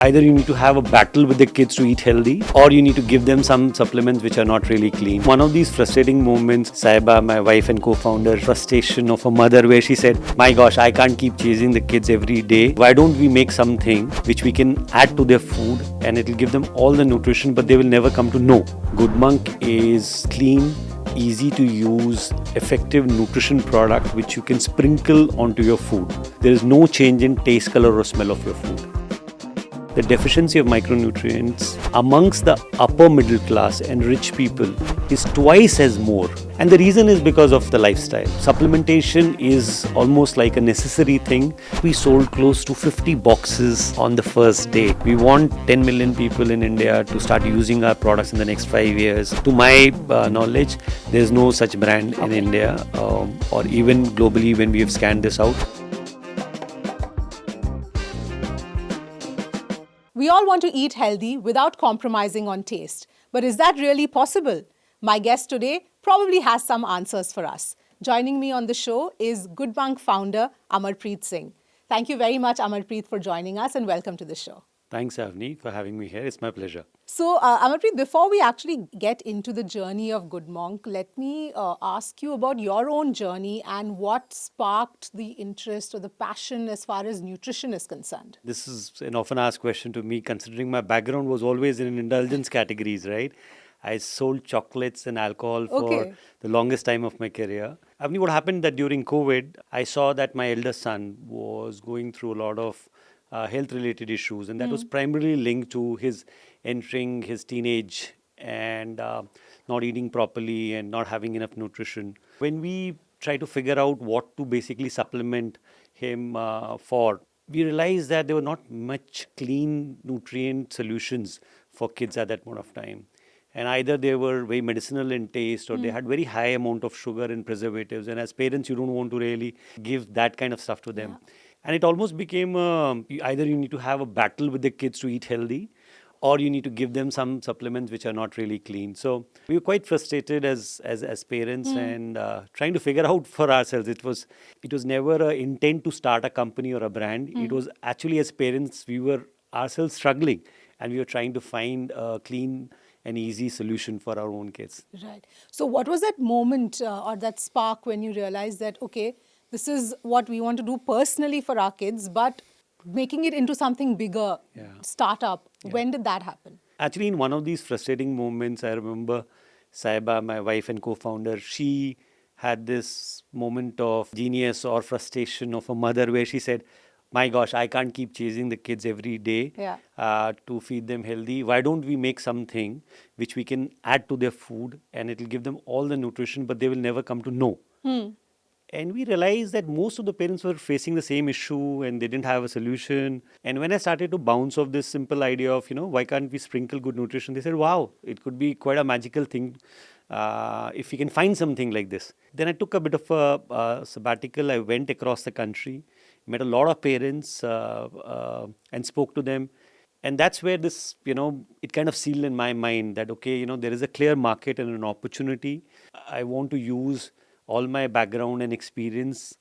Either you need to have a battle with the kids to eat healthy, or you need to give them some supplements which are not really clean. One of these frustrating moments, Saiba, my wife and co-founder, frustration of a mother where she said, my gosh, I can't keep chasing the kids every day. Why don't we make something which we can add to their food and it'll give them all the nutrition, but they will never come to know. Good Monk is clean, easy to use, effective nutrition product which you can sprinkle onto your food. There is no change in taste, color or smell of your food. The deficiency of micronutrients amongst the upper middle class and rich people is twice as more. And the reason is because of the lifestyle. Supplementation is almost like a necessary thing. We sold close to 50 boxes on the first day. We want 10 million people in India to start using our products in the next 5 years. To my knowledge, there's no such brand in India or even globally when we have scanned this out. We all want to eat healthy without compromising on taste. But is that really possible? My guest today probably has some answers for us. Joining me on the show is Good Monk founder Amarpreet Singh. Thank you very much, Amarpreet, for joining us and welcome to the show. Thanks, Avni, for having me here. It's my pleasure. So, Amarpreet, before we actually get into the journey of Good Monk, let me ask you about your own journey and what sparked the interest or the passion as far as nutrition is concerned. This is an often asked question to me, considering my background was always in indulgence categories, right? I sold chocolates and alcohol for the longest time of my career. I mean, what happened that during COVID, I saw that my eldest son was going through a lot of health-related issues, and that was primarily linked to his entering his teenage and not eating properly and not having enough nutrition. When we try to figure out what to basically supplement him for, we realized that there were not much clean nutrient solutions for kids at that point of time. And either they were very medicinal in taste or they had very high amount of sugar and preservatives. And as parents, you don't want to really give that kind of stuff to them. Yeah. And it almost became either you need to have a battle with the kids to eat healthy, or you need to give them some supplements which are not really clean. So we were quite frustrated as parents and trying to figure out for ourselves. It was never an intent to start a company or a brand. It was actually, as parents, we were ourselves struggling and we were trying to find a clean and easy solution for our own kids. Right. So what was that moment or that spark when you realized that, okay, this is what we want to do personally for our kids, but making it into something bigger, startup? When did that happen? Actually, in one of these frustrating moments, I remember Saiba, my wife and co-founder, she had this moment of genius or frustration of a mother where she said, my gosh, I can't keep chasing the kids every day to feed them healthy. Why don't we make something which we can add to their food and it'll give them all the nutrition, but they will never come to know. And we realized that most of the parents were facing the same issue and they didn't have a solution. And when I started to bounce off this simple idea of, why can't we sprinkle good nutrition? They said, wow, it could be quite a magical thing if we can find something like this. Then I took a bit of a sabbatical. I went across the country, met a lot of parents and spoke to them. And that's where this, it kind of sealed in my mind that, okay, there is a clear market and an opportunity. I want to use all my background and experience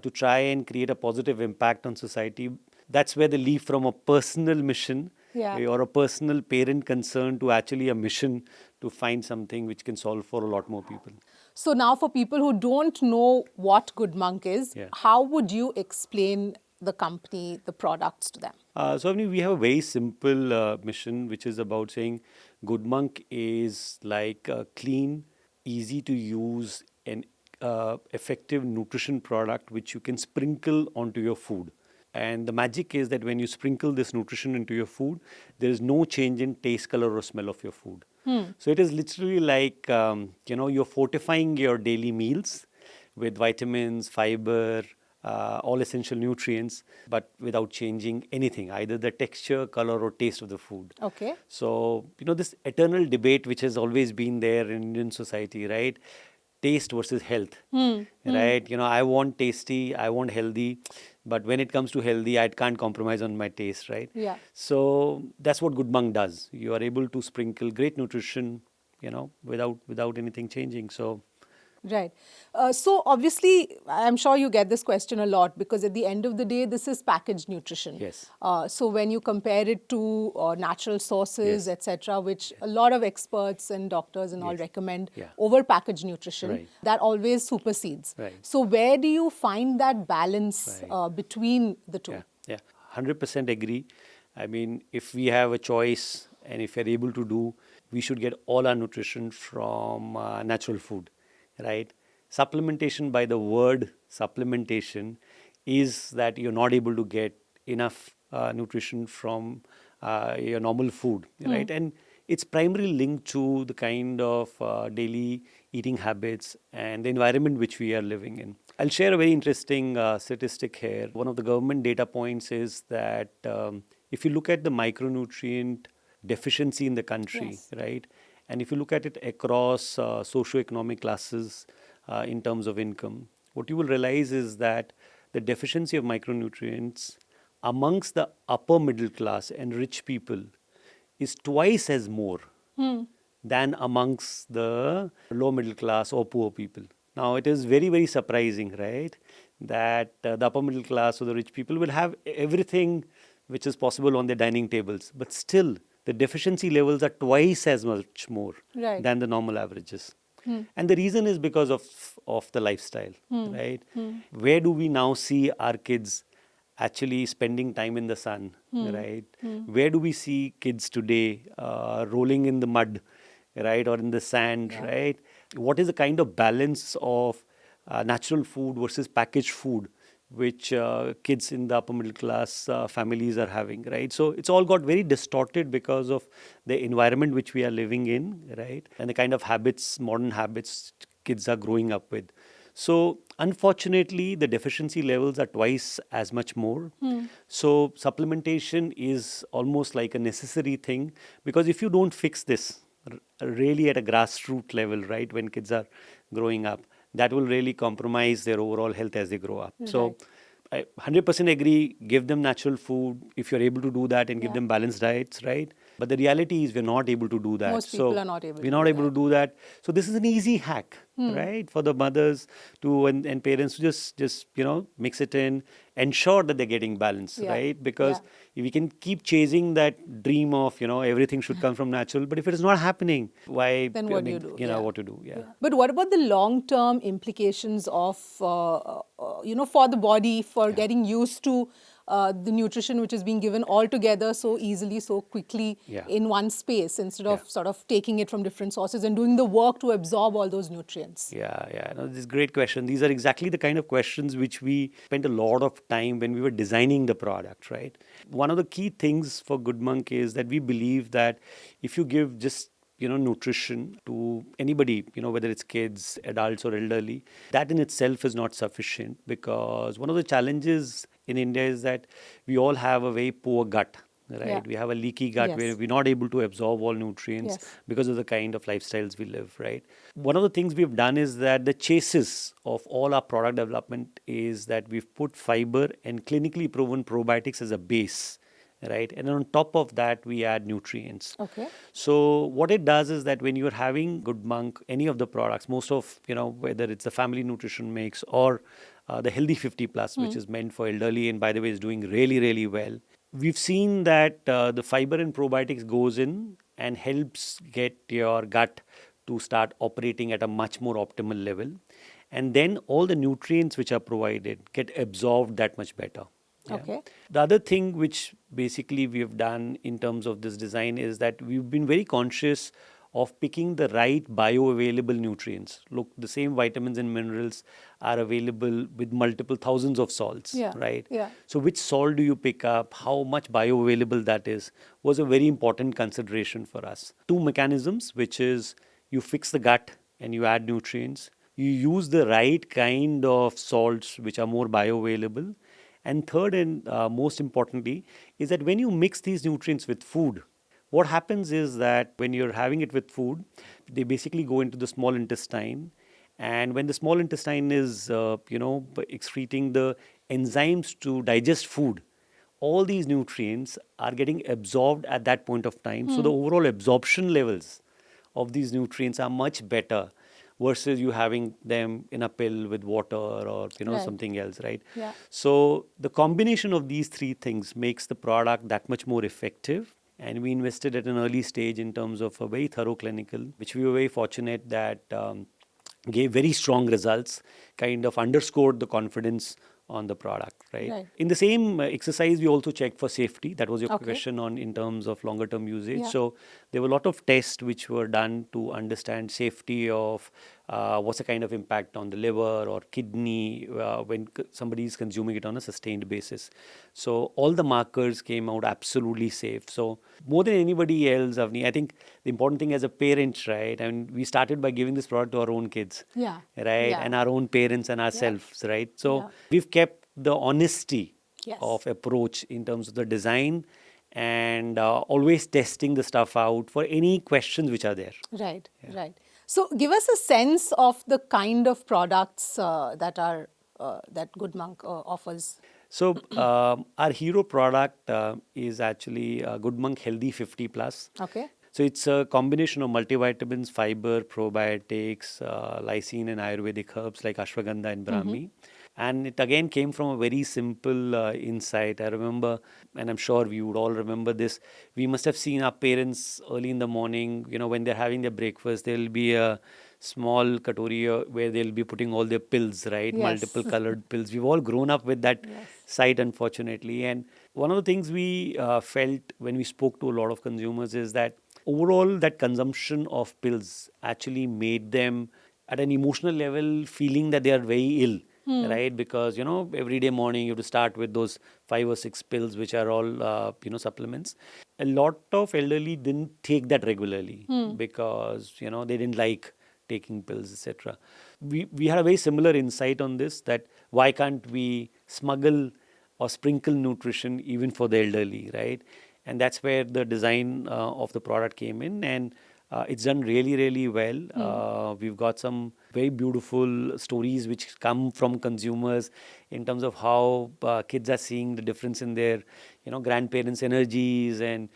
to try and create a positive impact on society. That's where the leap from a personal mission or a personal parent concern to actually a mission to find something which can solve for a lot more people. So now for people who don't know what Good Monk is, how would you explain the company, the products to them? So I mean, we have a very simple mission, which is about saying Good Monk is like a clean, easy to use and effective nutrition product which you can sprinkle onto your food. And the magic is that when you sprinkle this nutrition into your food, there is no change in taste, color or smell of your food. So it is literally like, you're fortifying your daily meals with vitamins, fiber, all essential nutrients, but without changing anything, either the texture, color or taste of the food. Okay. So, this eternal debate which has always been there in Indian society, right? Taste versus health, right? I want tasty, I want healthy, but when it comes to healthy, I can't compromise on my taste, right? Yeah. So that's what Good Monk does. You are able to sprinkle great nutrition, without anything changing. So Right. So obviously, I'm sure you get this question a lot because at the end of the day, this is packaged nutrition. Yes. So when you compare it to natural sources, Yes. etc., which a lot of experts and doctors and all Yes. recommend Yeah. over packaged nutrition, Right. that always supersedes. Right. So where do you find that balance Right. between the two? Yeah, yeah, 100% agree. I mean, if we have a choice and if we're able to do, we should get all our nutrition from natural food, right? Supplementation, by the word supplementation, is that you're not able to get enough nutrition from your normal food, right? And it's primarily linked to the kind of daily eating habits and the environment which we are living in. I'll share a very interesting statistic here. One of the government data points is that if you look at the micronutrient deficiency in the country, Yes. right, and if you look at it across socioeconomic classes in terms of income, what you will realize is that the deficiency of micronutrients amongst the upper middle class and rich people is twice as more than amongst the low middle class or poor people. Now, it is very, very surprising, right, that the upper middle class or the rich people will have everything which is possible on their dining tables, but still the deficiency levels are twice as much more Right. than the normal averages. And the reason is because of the lifestyle, right? Where do we now see our kids actually spending time in the sun, right? Where do we see kids today rolling in the mud, right, or in the sand, right? What is the kind of balance of natural food versus packaged food which kids in the upper middle class families are having, right? So it's all got very distorted because of the environment which we are living in, right? And the kind of habits, modern habits kids are growing up with. So unfortunately, the deficiency levels are twice as much more. So supplementation is almost like a necessary thing, because if you don't fix this really at a grassroots level, right, when kids are growing up, that will really compromise their overall health as they grow up. So I 100% agree, give them natural food if you're able to do that, and give them balanced diets, right? But the reality is we're not able to do that. Most people are not able to we're do not able that. to do that. So this is an easy hack, right, for the mothers to and parents to just mix it in, ensure that they're getting balance, Yeah. right? Because Yeah. if we can keep chasing that dream of everything should come from natural, but if it is not happening, why? Then I what do mean, you do? what to do? Yeah. But what about the long-term implications of, for the body, for getting used to the nutrition which is being given all together so easily, so quickly Yeah. in one space, instead of Yeah. sort of taking it from different sources and doing the work to absorb all those nutrients? Yeah, yeah. No, this is a great question. These are exactly the kind of questions which we spent a lot of time when we were designing the product, right? One of the key things for Good Monk is that we believe that if you give just nutrition to anybody, whether it's kids, adults, or elderly, that in itself is not sufficient, because one of the challenges in India is that we all have a very poor gut, right? Yeah. We have a leaky gut where Yes. we're not able to absorb all nutrients Yes. because of the kind of lifestyles we live, right? One of the things we've done is that the chases of all our product development is that we've put fiber and clinically proven probiotics as a base, right? And on top of that, we add nutrients. Okay. So what it does is that when you're having Good Monk, any of the products, most of, whether it's the family nutrition mix or the Healthy 50 Plus, which is meant for elderly and by the way is doing really, really well. We've seen that the fiber and probiotics goes in and helps get your gut to start operating at a much more optimal level. And then all the nutrients which are provided get absorbed that much better. Yeah. Okay. The other thing which basically we have done in terms of this design is that we've been very conscious of picking the right bioavailable nutrients. Look, the same vitamins and minerals are available with multiple thousands of salts, Yeah. right? Yeah. So which salt do you pick up? How much bioavailable that is was a very important consideration for us. Two mechanisms, which is you fix the gut and you add nutrients. You use the right kind of salts which are more bioavailable. And third and most importantly is that when you mix these nutrients with food, what happens is that when you're having it with food, they basically go into the small intestine. And when the small intestine is, excreting the enzymes to digest food, all these nutrients are getting absorbed at that point of time. So the overall absorption levels of these nutrients are much better versus you having them in a pill with water or Right. something else, right? Yeah. So the combination of these three things makes the product that much more effective. And we invested at an early stage in terms of a very thorough clinical, which we were very fortunate that gave very strong results, kind of underscored the confidence on the product, right? Right. In the same exercise, we also checked for safety. That was your Okay. question on in terms of longer term usage. Yeah. So there were a lot of tests which were done to understand safety of what's the kind of impact on the liver or kidney when somebody is consuming it on a sustained basis. So all the markers came out absolutely safe. So more than anybody else, Avni, I think the important thing as a parent, right? And we started by giving this product to our own kids, Yeah. right? Yeah. And our own parents and ourselves, right? So Yeah. we've kept the honesty Yes. of approach in terms of the design and always testing the stuff out for any questions which are there. Right, right. So give us a sense of the kind of products that are that Good Monk offers. So our hero product is actually Good Monk Healthy 50 Plus. Okay. So it's a combination of multivitamins, fiber, probiotics, lysine and Ayurvedic herbs like ashwagandha and brahmi. And it again came from a very simple insight. I remember, and I'm sure we would all remember this. We must have seen our parents early in the morning, when they're having their breakfast, there'll be a small katori where they'll be putting all their pills, right? Yes. Multiple colored pills. We've all grown up with that sight, unfortunately. And one of the things we felt when we spoke to a lot of consumers is that overall, that consumption of pills actually made them at an emotional level feeling that they are very ill, right? Because every day morning you have to start with those 5 or 6 pills, which are all supplements. A lot of elderly didn't take that regularly because they didn't like taking pills, etc. We had a very similar insight on this, that why can't we smuggle or sprinkle nutrition even for the elderly, right? And that's where the design of the product came in, and it's done really, really well. We've got some very beautiful stories which come from consumers in terms of how kids are seeing the difference in their, grandparents' energies, and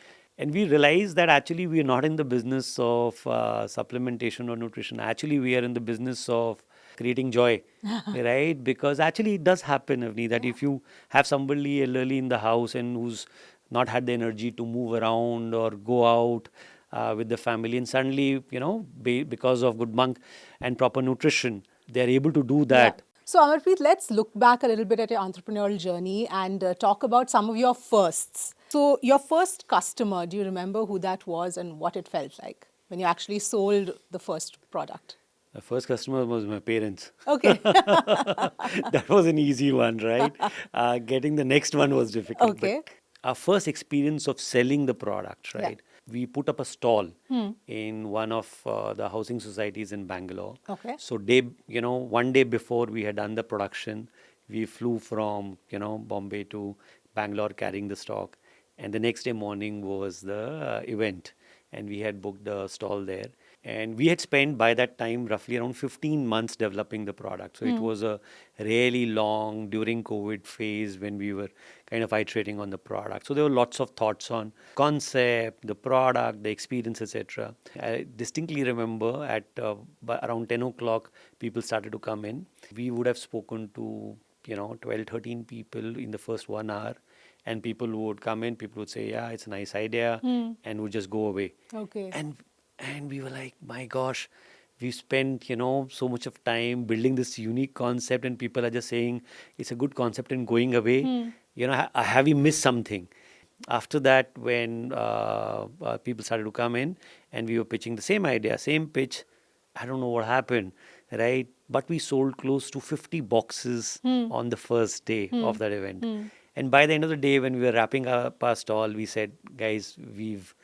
we realize that actually we are not in the business of supplementation or nutrition. Actually, we are in the business of creating joy, right? Because actually it does happen, Avni, that if you have somebody elderly in the house and who's not had the energy to move around or go out with the family, and suddenly, because of Good Monk and proper nutrition, they're able to do that. So, Amarpreet, let's look back a little bit at your entrepreneurial journey and talk about some of your firsts. So, your first customer, do you remember who that was and what it felt like when you actually sold the first product? The first customer was my parents. Okay. That was an easy one, right? Getting the next one was difficult. Okay. But our first experience of selling the product, Yeah. right? We put up a stall in one of the housing societies in Bangalore. Okay. So one day before we had done the production, we flew from Bombay to Bangalore carrying the stock, and the next day morning was the event, and we had booked the stall there. And we had spent by that time roughly around 15 months developing the product. So it was a really long during COVID phase when we were kind of iterating on the product. So there were lots of thoughts on concept, the product, the experience, etc. I distinctly remember at around 10 o'clock, people started to come in. We would have spoken to 12, 13 people in the first 1 hour. And people would come in, people would say, yeah, it's a nice idea, and would just go away. Okay. And we were like, my gosh, we spent, so much of time building this unique concept, and people are just saying it's a good concept and going away. Have we missed something? After that, when people started to come in and we were pitching the same idea, same pitch, I don't know what happened, right? But we sold close to 50 boxes on the first day of that event. And by the end of the day, when we were wrapping up our stall, we said, guys, we've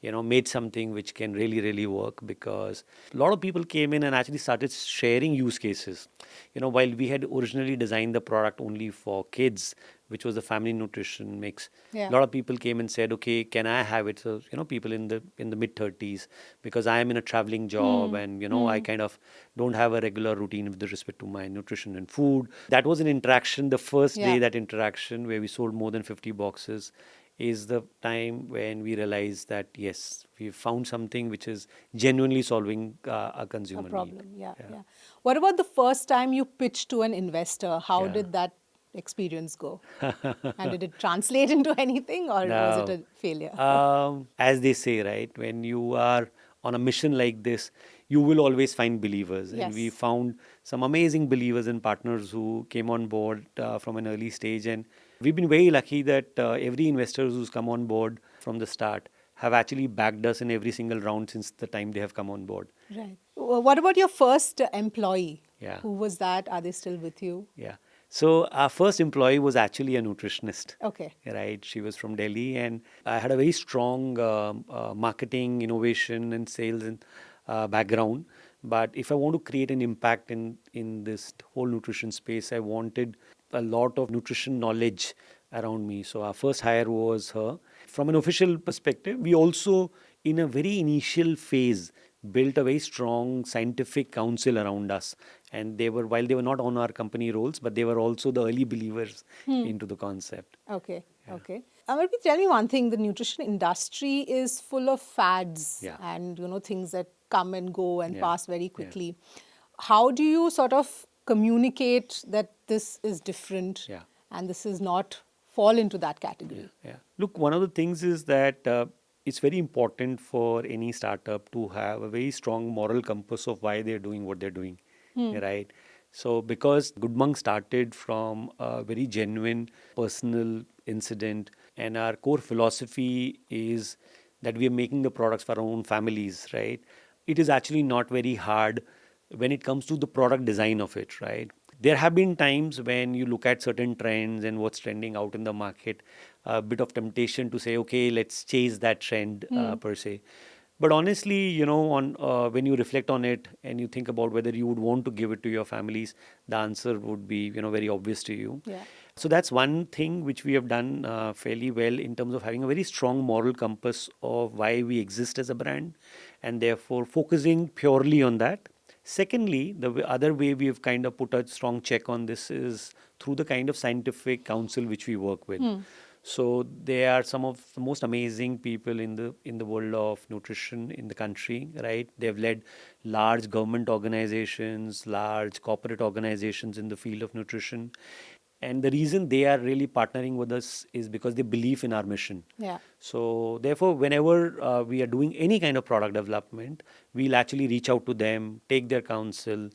made something which can really, really work, because a lot of people came in and actually started sharing use cases. While we had originally designed the product only for kids, which was the family nutrition mix, Yeah. a lot of people came and said, okay, can I have it? So, people in the mid-30s, because I am in a traveling job and, I kind of don't have a regular routine with respect to my nutrition and food. That was an interaction, the first day, Yeah. that interaction where we sold more than 50 boxes. is the time when we realize that yes, we've found something which is genuinely solving a A consumer need. problem. Yeah, yeah. What about the first time you pitched to an investor? How Yeah. did that experience go? And did it translate into anything, or was it Now, a failure? as they say, right, when you are on a mission like this, you will always find believers. And we Yes. found some amazing believers and partners who came on board from an early stage. And we've been very lucky that every investor who's come on board from the start have actually backed us in every single round since the time they have come on board. Right. What about your first employee? Yeah. Who was that? Are they still with you? Yeah. So our first employee was actually a nutritionist. Okay. Right. She was from Delhi, and I had a very strong marketing, innovation, and sales and background. But if I want to create an impact in this whole nutrition space, I wanted a lot of nutrition knowledge around me. So our first hire was her. From an official perspective, we also, in a very initial phase, built a very strong scientific council around us. And they were, while they were not on our company roles, but they were also the early believers into the concept. Okay. Okay. Amarpreet, tell me one thing. The nutrition industry is full of fads Yeah. and, things that come and go and Yeah. pass very Yeah. quickly. How do you sort of communicate that this is different Yeah. and this is not fall into that category? Yeah. Look, one of the things is that it's very important for any startup to have a very strong moral compass of why they're doing what they're doing, right? So, because Good Monk started from a very genuine personal incident, and our core philosophy is that we are making the products for our own families, right? It is actually not very hard when it comes to the product design of it, right? There have been times when you look at certain trends and what's trending out in the market, a bit of temptation to say, okay, let's chase that trend per se. But honestly, on when you reflect on it and you think about whether you would want to give it to your families, the answer would be, very obvious to you. Yeah. So that's one thing which we have done fairly well in terms of having a very strong moral compass of why we exist as a brand, and therefore focusing purely on that. Secondly, the other way we have kind of put a strong check on this is through the kind of scientific council which we work with. So they are some of the most amazing people in the world of nutrition in the country, right? They've led large government organizations, large corporate organizations in the field of nutrition. And the reason they are really partnering with us is because they believe in our mission. Yeah. So, therefore, whenever we are doing any kind of product development, we'll actually reach out to them, take their counsel.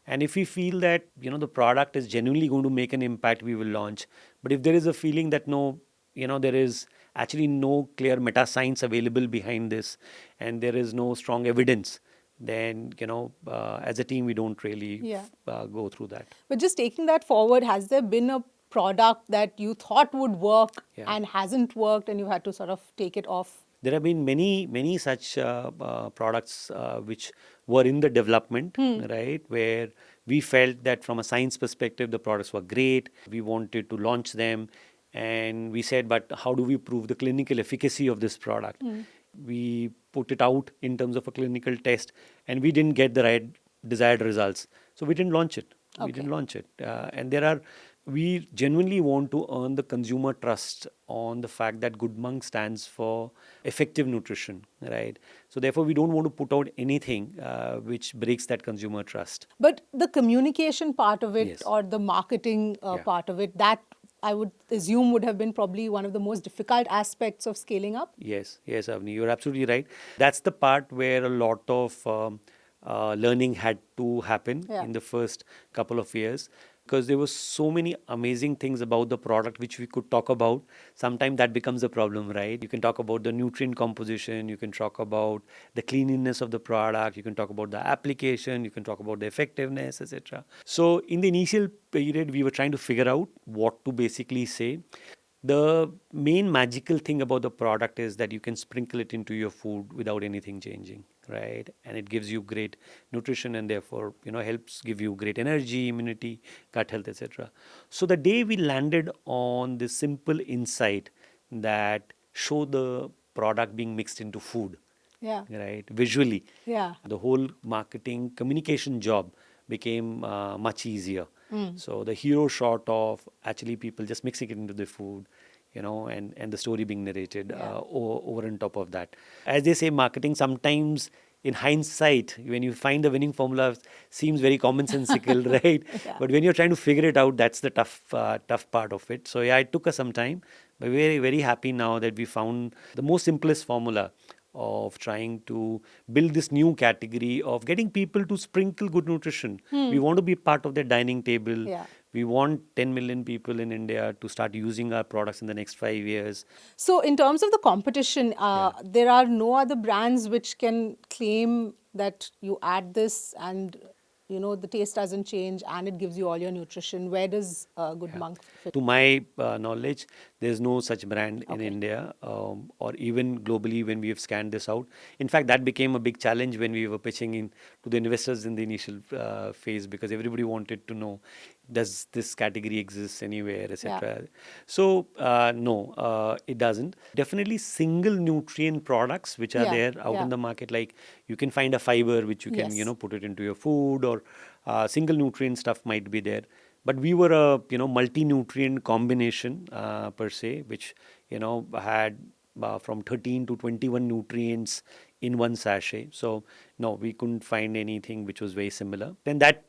And if we feel that, the product is genuinely going to make an impact, we will launch. But if there is a feeling that no, there is actually no clear meta science available behind this, and there is no strong evidence, then, as a team, we don't really Yeah. go through that. But just taking that forward, has there been a product that you thought would work Yeah. and hasn't worked and you had to sort of take it off? There have been many such products which were in the development, right? Where we felt that from a science perspective, the products were great. We wanted to launch them. And we said, but how do we prove the clinical efficacy of this product? We put it out in terms of a clinical test, and we didn't get the right desired results. So we didn't launch it. We didn't Okay. launch it. And we genuinely want to earn the consumer trust on the fact that Good Monk stands for effective nutrition, right? So therefore, we don't want to put out anything which breaks that consumer trust. But the communication part of it Yes. or the marketing Yeah. part of it, that I would assume would have been probably one of the most difficult aspects of scaling up. Yes, Avni, you're absolutely right. That's the part where a lot of learning had to happen Yeah. in the first couple of years, because there were so many amazing things about the product which we could talk about. Sometimes that becomes a problem, right? You can talk about the nutrient composition, you can talk about the cleanliness of the product, you can talk about the application, you can talk about the effectiveness, etc. So in the initial period, we were trying to figure out what to basically say. The main magical thing about the product is that you can sprinkle it into your food without anything changing, right? And it gives you great nutrition, and therefore, helps give you great energy, immunity, gut health, etc. So the day we landed on this simple insight that show the product being mixed into food, Yeah. right, visually, Yeah. the whole marketing communication job became much easier. So the hero shot of actually people just mixing it into the food, and the story being narrated over and top of that. As they say, marketing sometimes, in hindsight, when you find the winning formula, seems very commonsensical, right? But when you're trying to figure it out, that's the tough part of it. So yeah, it took us some time, but we're very, very happy now that we found the most simplest formula of trying to build this new category of getting people to sprinkle good nutrition. We want to be part of their dining table. We want 10 million people in India to start using our products in the next 5 years. So in terms of the competition, there are no other brands which can claim that you add this and the taste doesn't change and it gives you all your nutrition. Where does Good Monk fit? To my knowledge, there's no such brand in India or even globally when we have scanned this out. In fact, that became a big challenge when we were pitching in to the investors in the initial phase, because everybody wanted to know, does this category exist anywhere, etc. So no, it doesn't. Definitely single nutrient products which are there out in the market, like you can find a fiber which you can put it into your food, or single nutrient stuff might be there. But we were a multi-nutrient combination per se, which had from 13 to 21 nutrients in one sachet. So no, we couldn't find anything which was very similar. And that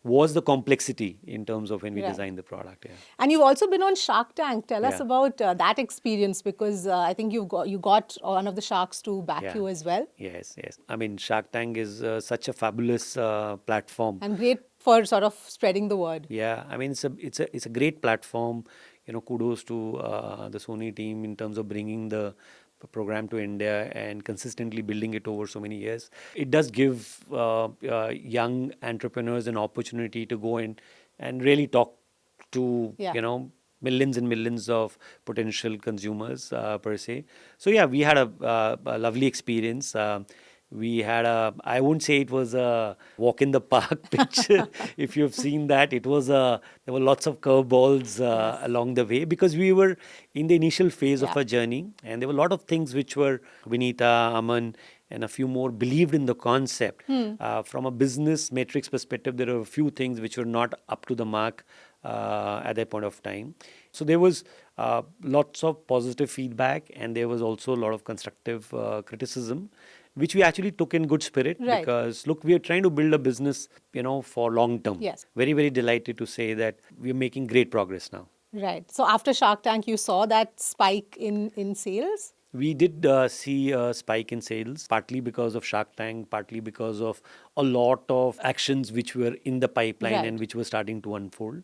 was the complexity in terms of when we designed the product. And you've also been on Shark Tank. Tell us about that experience, because I think you got one of the sharks to back you as well. Yes. I mean, Shark Tank is such a fabulous platform. And great for sort of spreading the word. Yeah, I mean, it's a great platform. Kudos to the Sony team in terms of bringing the program to India and consistently building it over so many years. It does give young entrepreneurs an opportunity to go in and really talk to millions and millions of potential consumers per se. So yeah, we had a lovely experience. We had I won't say it was a walk in the park picture. If you've seen that, it was there were lots of curveballs along the way, because we were in the initial phase of our journey, and there were a lot of things which were Vinita, Aman, and a few more believed in the concept. From a business metrics perspective, there are a few things which were not up to the mark at that point of time. So there was lots of positive feedback, and there was also a lot of constructive criticism, which we actually took in good spirit, because look, we are trying to build a business, for long term. Very, very delighted to say that we are making great progress now. Right. So after Shark Tank, you saw that spike in sales? We did see a spike in sales, partly because of Shark Tank, partly because of a lot of actions which were in the pipeline and which were starting to unfold.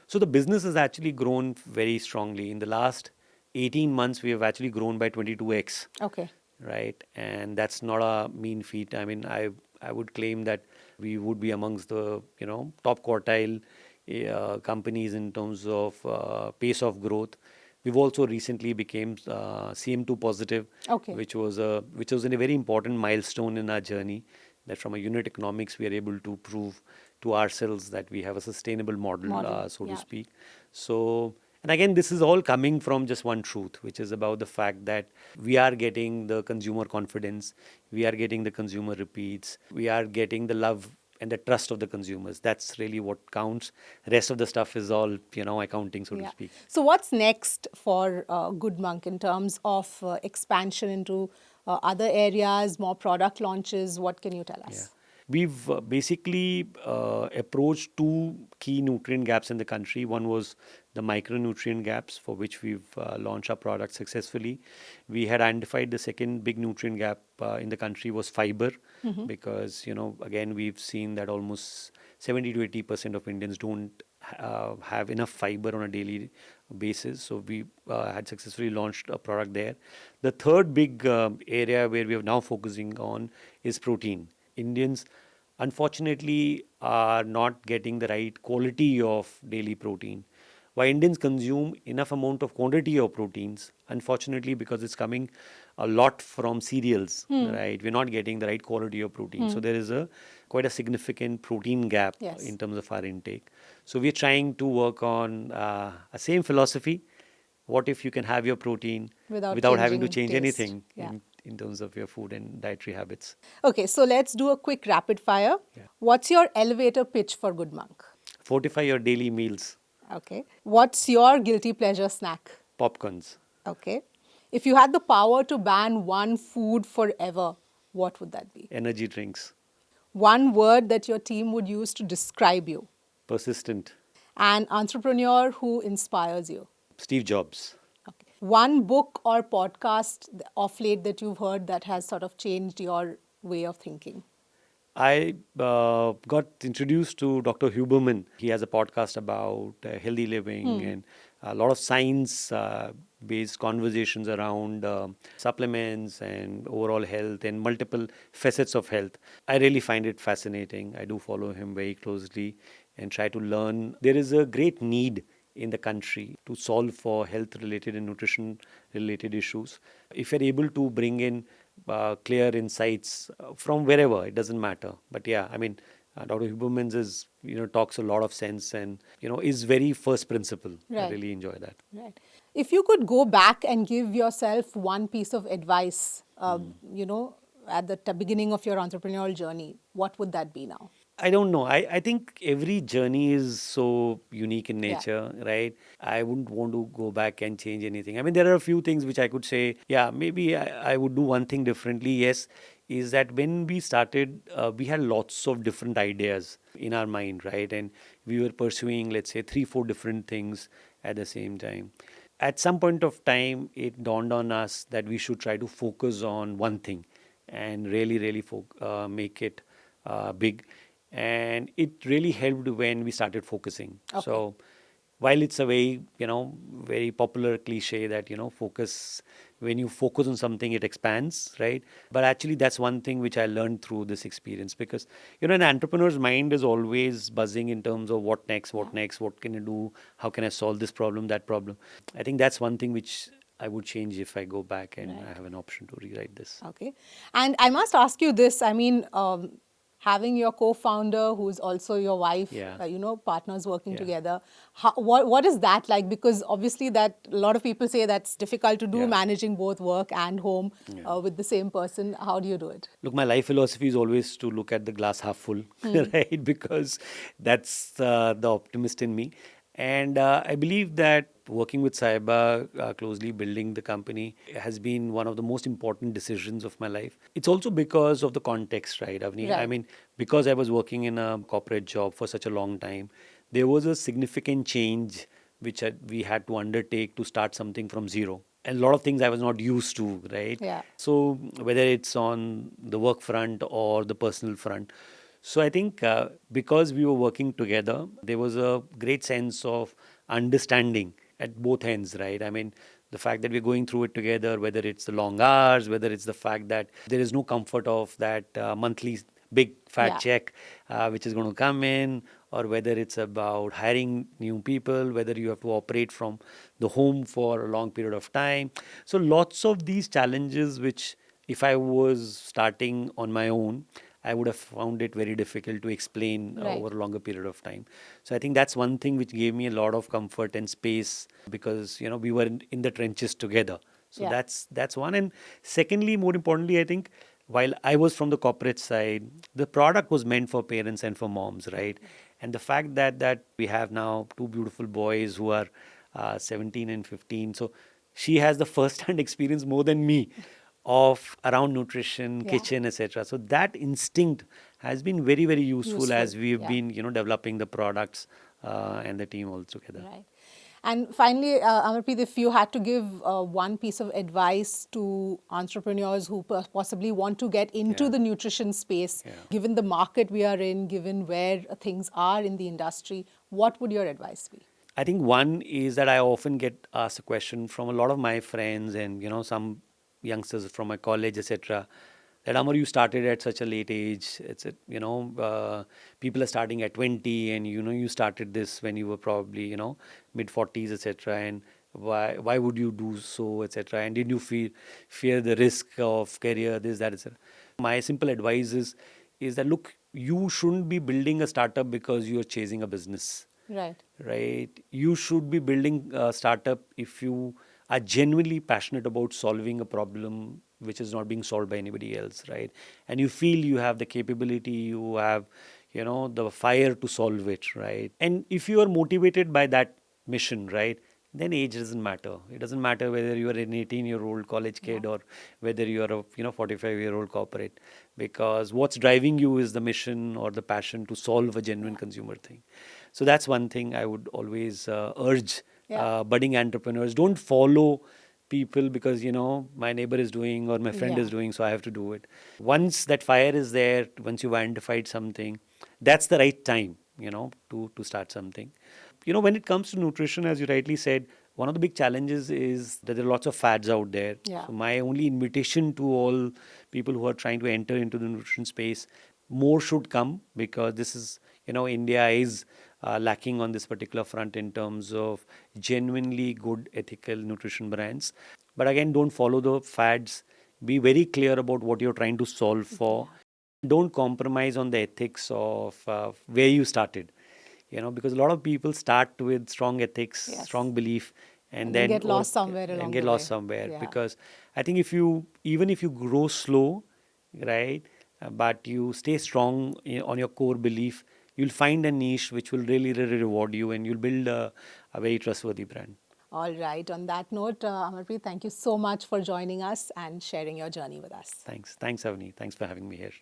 So the business has actually grown very strongly. In the last 18 months, we have actually grown by 22x. Okay. Right. And that's not a mean feat. I mean, I would claim that we would be amongst the, top quartile companies in terms of pace of growth. We've also recently became CM2 positive, which was a very important milestone in our journey, that from a unit economics, we are able to prove to ourselves that we have a sustainable model. So to speak. So, and again, this is all coming from just one truth, which is about the fact that we are getting the consumer confidence, we are getting the consumer repeats, we are getting the love and the trust of the consumers. That's really what counts. Rest of the stuff is all, accounting, so to speak. So what's next for Good Monk in terms of expansion into other areas, more product launches? What can you tell us? We've basically approached two key nutrient gaps in the country. One was the micronutrient gaps, for which we've launched our product successfully. We had identified the second big nutrient gap in the country was fiber, because, again, we've seen that almost 70 to 80% of Indians don't have enough fiber on a daily basis. So we had successfully launched a product there. The third big area where we are now focusing on is protein. Indians, unfortunately, are not getting the right quality of daily protein. Why Indians consume enough amount of quantity of proteins, unfortunately, because it's coming a lot from cereals, right? We're not getting the right quality of protein. So there is quite a significant protein gap in terms of our intake. So we're trying to work on a same philosophy. What if you can have your protein without having to change anything in terms of your food and dietary habits? Okay, so let's do a quick rapid fire. What's your elevator pitch for Good Monk? Fortify your daily meals. Okay. What's your guilty pleasure snack? Popcorns. Okay. If you had the power to ban one food forever, what would that be? Energy drinks. One word that your team would use to describe you. Persistent. An entrepreneur who inspires you. Steve Jobs. Okay. One book or podcast of late that you've heard that has sort of changed your way of thinking. I got introduced to Dr. Huberman. He has a podcast about healthy living and a lot of science based conversations around supplements and overall health and multiple facets of health. I really find it fascinating. I do follow him very closely and try to learn. There is a great need in the country to solve for health related and nutrition related issues. If you're able to bring in clear insights from wherever, it doesn't matter. But yeah, I mean, Dr. Huberman's is, talks a lot of sense and, is very first principle. I Right. really enjoy that. Right. If you could go back and give yourself one piece of advice, at the beginning of your entrepreneurial journey, what would that be now? I don't know. I think every journey is so unique in Yeah. nature, right? I wouldn't want to go back and change anything. I mean, there are a few things which I could say, yeah, maybe I would do one thing differently. Yes, is that when we started, we had lots of different ideas in our mind, right? And we were pursuing, let's say, 3, 4 different things at the same time. At some point of time, it dawned on us that we should try to focus on one thing and really, really make it big. And it really helped when we started focusing. Okay. So while it's a very popular cliche that, when you focus on something, it expands, right? But actually, that's one thing which I learned through this experience because, an entrepreneur's mind is always buzzing in terms of what next, what can I do? How can I solve this problem, that problem? I think that's one thing which I would change if I go back and I have an option to rewrite this. Okay. And I must ask you this. I mean, having your co-founder who's also your wife, Yeah. partners working Yeah. together, what is that like? Because obviously that a lot of people say that's difficult to do, Yeah. managing both work and home with the same person. How do you do it? Look, my life philosophy is always to look at the glass half full, right? Because that's the optimist in me. And I believe that working with Saiba, closely building the company, has been one of the most important decisions of my life. It's also because of the context, right, Avni? I Right. mean, because I was working in a corporate job for such a long time, there was a significant change which we had to undertake to start something from zero. And a lot of things I was not used to, right? Yeah. So whether it's on the work front or the personal front. So I think because we were working together, there was a great sense of understanding at both ends, right? I mean, the fact that we're going through it together, whether it's the long hours, whether it's the fact that there is no comfort of that monthly big fat Yeah. check which is going to come in, or whether it's about hiring new people, whether you have to operate from the home for a long period of time. So lots of these challenges which if I was starting on my own, I would have found it very difficult to explain Right. over a longer period of time. So I think that's one thing which gave me a lot of comfort and space because we were in the trenches together. So Yeah. that's one. And secondly, more importantly, I think while I was from the corporate side, the product was meant for parents and for moms, right? And the fact that we have now two beautiful boys who are 17 and 15. So she has the first-hand experience more than me of around nutrition, Yeah. kitchen, etc. So that instinct has been very, very useful as we've yeah. been, developing the products and the team all together. Right. And finally, Amarpreet, if you had to give one piece of advice to entrepreneurs who possibly want to get into Yeah. the nutrition space, Yeah. given the market we are in, given where things are in the industry, what would your advice be? I think one is that I often get asked a question from a lot of my friends and some youngsters from my college, etc. That Amar, you started at such a late age. People are starting at 20, and you started this when you were probably mid 40s, etc. And why would you do so, etc. And did you fear the risk of career, this, that, etc. My simple advice is that look, you shouldn't be building a startup because you are chasing a business. Right. Right? You should be building a startup if you are genuinely passionate about solving a problem which is not being solved by anybody else, right? And you feel you have the capability, you have, the fire to solve it, right? And if you are motivated by that mission, right, then age doesn't matter. It doesn't matter whether you are an 18-year-old college kid or whether you are a 45-year-old corporate, because what's driving you is the mission or the passion to solve a genuine consumer thing. So that's one thing I would always urge budding entrepreneurs. Don't follow people because my neighbor is doing or my friend is doing, so I have to do it. Once that fire is there, once you've identified something, that's the right time to start something. When it comes to nutrition, as you rightly said, one of the big challenges is that there are lots of fads out there. Yeah. So my only invitation to all people who are trying to enter into the nutrition space, more should come, because this is, India is lacking on this particular front in terms of genuinely good ethical nutrition brands. But again, don't follow the fads. Be very clear about what you're trying to solve for. Don't compromise on the ethics of where you started, because a lot of people start with strong ethics, strong belief, and then then get lost somewhere along and get the lost way. somewhere. Yeah. Because I think even if you grow slow, right, but you stay strong on your core belief, you'll find a niche which will really, really reward you, and you'll build a very trustworthy brand. All right. On that note, Amarpreet, thank you so much for joining us and sharing your journey with us. Thanks, Avni. Thanks for having me here.